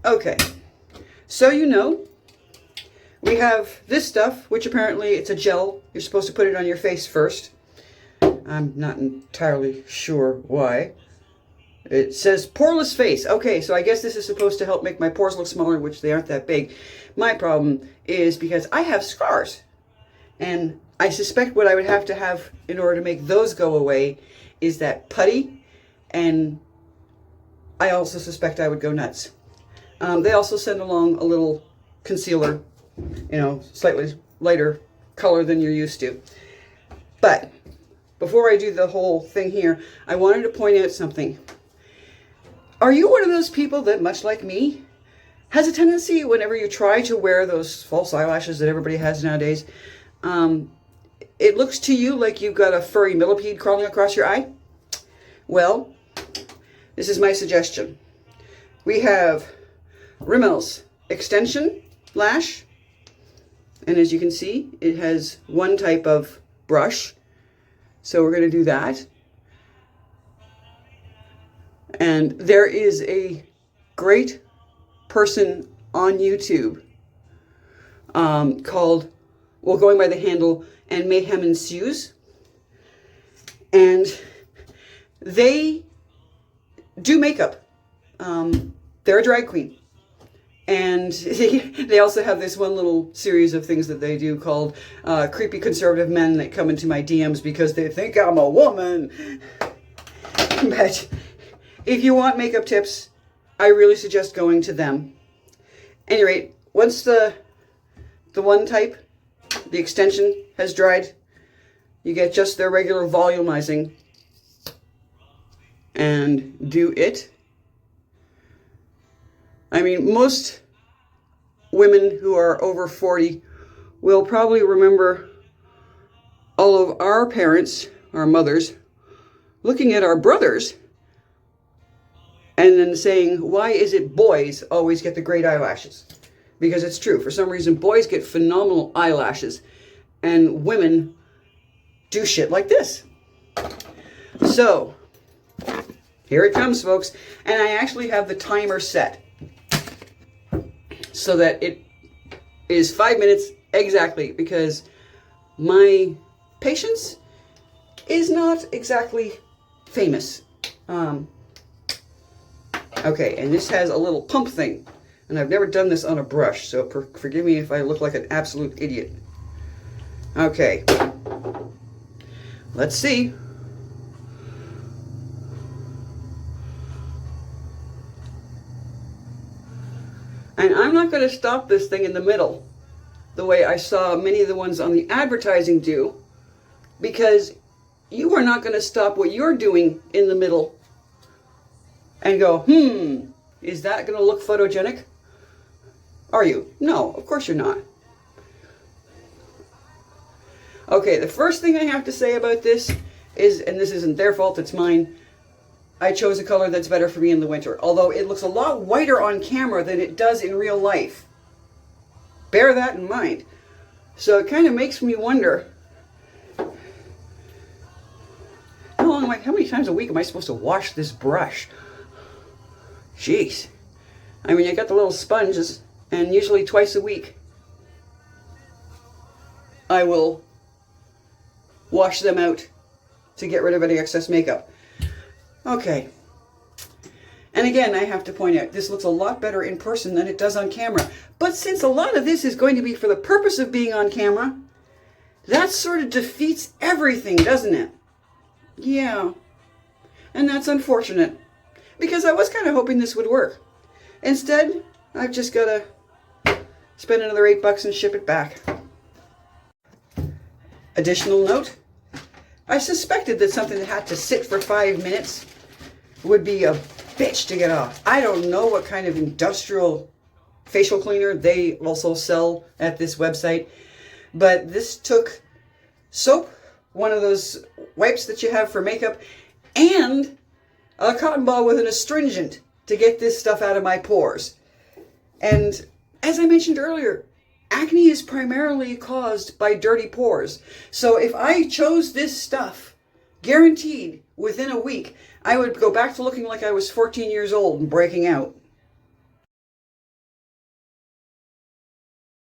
Okay, so you know, we have this stuff, which apparently it's a gel. You're supposed to put it on your face first. I'm not entirely sure why. It says poreless face. Okay, so I guess this is supposed to help make my pores look smaller, which they aren't that big. My problem is because I have scars. And I suspect what I would have to have in order to make those go away is that putty. And I also suspect I would go nuts. They also send along a little concealer, you know, slightly lighter color than you're used to. But before I do the whole thing here, I wanted to point out something. Are you one of those people that, much like me, has a tendency whenever you try to wear those false eyelashes that everybody has nowadays, it looks to you like you've got a furry millipede crawling across your eye? Well, this is my suggestion. We have Rimmel's extension lash, and as you can see, it has one type of brush, so we're going to do that. And there is a great person on YouTube called, well, going by the handle And Mayhem Ensues, and they do makeup. They're a drag queen, and they also have this one little series of things that they do called creepy conservative men that come into my DMs because they think I'm a woman. But if you want makeup tips, I really suggest going to them. At any rate, once the one type, the extension, has dried, you get just their regular volumizing and do it. I mean, most women who are over 40 will probably remember all of our parents, our mothers, looking at our brothers and then saying, why is it boys always get the great eyelashes? Because it's true. For some reason, boys get phenomenal eyelashes and women do shit like this. So, here it comes, folks. And I actually have the timer set so that it is 5 minutes exactly, because my patience is not exactly famous. Okay, and this has a little pump thing, and I've never done this on a brush, so forgive me if I look like an absolute idiot. Okay, let's see. And I'm not going to stop this thing in the middle, the way I saw many of the ones on the advertising do, because you are not going to stop what you're doing in the middle and go, is that going to look photogenic? Are you? No, of course you're not. Okay, the first thing I have to say about this is, and this isn't their fault, it's mine, I chose a color that's better for me in the winter, although it looks a lot whiter on camera than it does in real life. Bear that in mind. So it kind of makes me wonder, how many times a week am I supposed to wash this brush? Jeez. I mean, I got the little sponges, and usually twice a week I will wash them out to get rid of any excess makeup. Okay. And again, I have to point out, this looks a lot better in person than it does on camera. But since a lot of this is going to be for the purpose of being on camera, that sort of defeats everything, doesn't it? Yeah. And that's unfortunate, because I was kind of hoping this would work. Instead, I've just got to spend another $8 and ship it back. Additional note, I suspected that something that had to sit for 5 minutes would be a bitch to get off. I don't know what kind of industrial facial cleaner they also sell at this website, but this took soap, one of those wipes that you have for makeup, and a cotton ball with an astringent to get this stuff out of my pores. And as I mentioned earlier, acne is primarily caused by dirty pores. So if I chose this stuff, guaranteed within a week, I would go back to looking like I was 14 years old and breaking out.